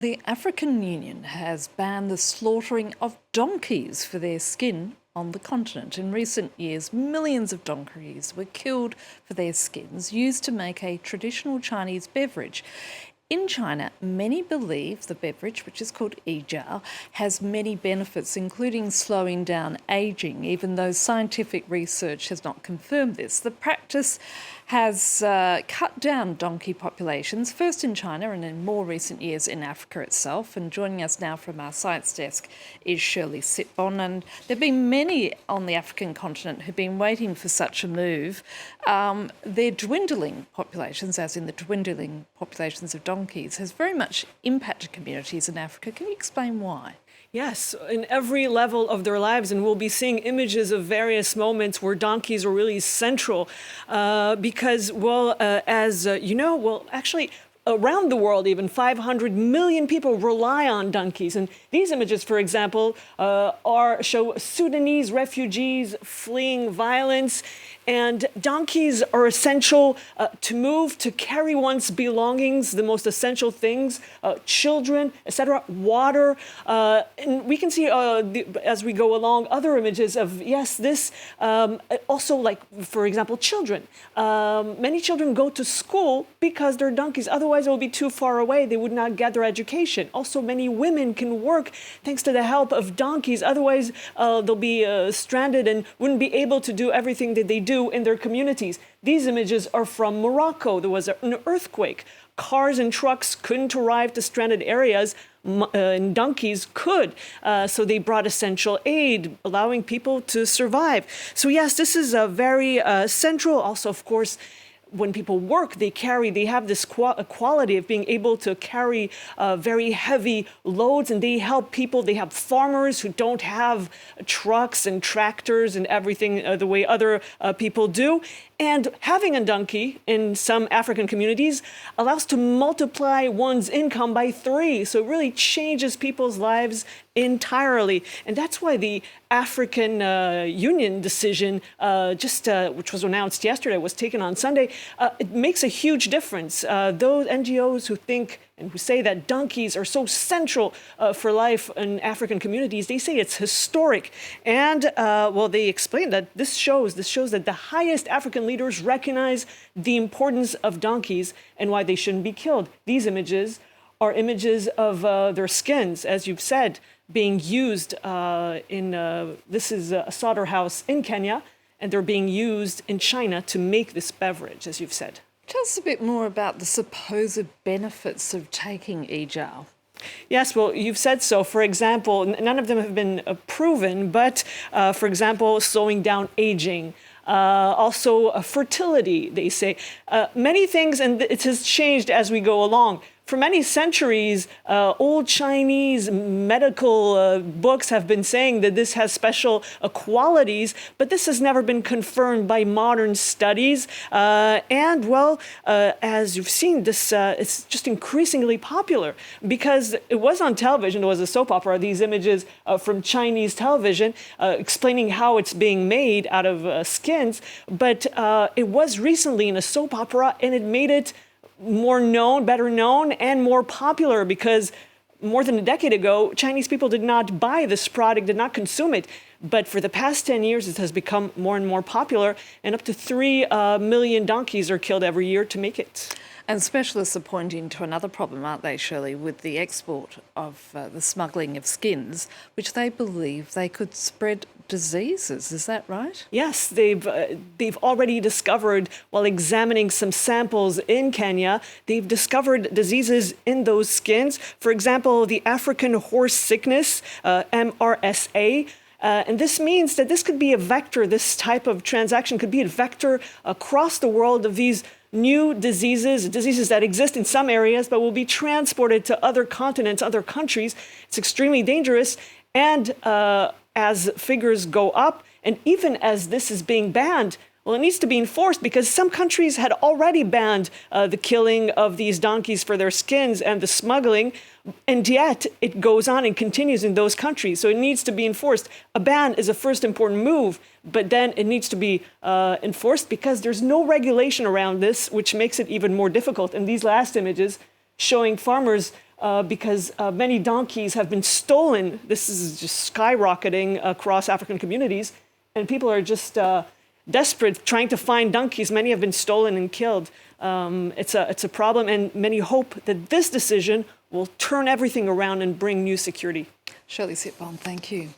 The African Union has banned the slaughtering of donkeys for their skin on the continent. In recent years, millions of donkeys were killed for their skins, used to make a traditional Chinese beverage. In China, many believe the beverage, which is called yijiao, has many benefits, including slowing down ageing, even though scientific research has not confirmed this. The practice has cut down donkey populations, first in China and in more recent years in Africa itself. And joining us now from our science desk is Shirli Sitbon. And there have been many on the African continent who've been waiting for such a move. Their dwindling populations, as in the dwindling populations of donkeys, has very much impacted communities in Africa. Can you explain why? Yes, in every level of their lives, and we'll be seeing images of various moments where donkeys are really central because, actually, around the world, even 500 million people rely on donkeys. And these images, for example, show Sudanese refugees fleeing violence. And donkeys are essential to move, to carry one's belongings, the most essential things, children, etc., water. And we can see, as we go along, other images of, yes, this also, like, for example, children. Many children go to school because they're donkeys. Otherwise, it would be too far away. They would not get their education. Also, many women can work thanks to the help of donkeys. Otherwise, they'll be stranded and wouldn't be able to do everything that they do in their communities. These images are from Morocco. There was an earthquake. Cars and trucks couldn't arrive to stranded areas, and donkeys could. So they brought essential aid, allowing people to survive. So yes, this is a very central. Also, of course, when people work, they have this quality of being able to carry very heavy loads, and they help people. They have farmers who don't have trucks and tractors and everything the way other people do. And having a donkey in some African communities allows to multiply one's income by 3. So it really changes people's lives entirely. And that's why the African Union decision, which was announced yesterday, was taken on Sunday. It makes a huge difference. Those NGOs who think and who say that donkeys are so central for life in African communities, they say it's historic. And, they explain that this shows that the highest African leaders recognize the importance of donkeys and why they shouldn't be killed. These images are images of their skins, as you've said, being used this is a slaughterhouse in Kenya, and they're being used in China to make this beverage, as you've said. Tell us a bit more about the supposed benefits of taking yijiao. Yes, well, you've said so. For example, none of them have been proven, but for example, slowing down aging. Also, fertility, they say. Many things, and it has changed as we go along. For many centuries, old Chinese medical books have been saying that this has special qualities, but this has never been confirmed by modern studies. As you've seen, this it's just increasingly popular because it was on television. It was a soap opera. These images from Chinese television explaining how it's being made out of skins. But it was recently in a soap opera, and it made it more known, better known, and more popular because more than a decade ago, Chinese people did not buy this product, did not consume it. But for the past 10 years, it has become more and more popular, and up to 3 million donkeys are killed every year to make it. And specialists are pointing to another problem, aren't they, Shirley, with the export of the smuggling of skins, which they believe they could spread diseases. Is that right? Yes, they've already discovered, while examining some samples in Kenya, they've discovered diseases in those skins. For example, the African horse sickness, MRSA. And this means that this could be a vector, this type of transaction could be a vector across the world of these new diseases that exist in some areas, but will be transported to other continents, other countries. It's extremely dangerous. And as figures go up, and even as this is being banned, well, it needs to be enforced because some countries had already banned the killing of these donkeys for their skins and the smuggling, and yet it goes on and continues in those countries. So it needs to be enforced. A ban is a first important move, but then it needs to be enforced because there's no regulation around this, which makes it even more difficult. And these last images showing farmers because many donkeys have been stolen. This is just skyrocketing across African communities, and people are just desperate trying to find donkeys. Many have been stolen and killed. It's a problem, and many hope that this decision will turn everything around and bring new security. Shirli Sitbon, thank you.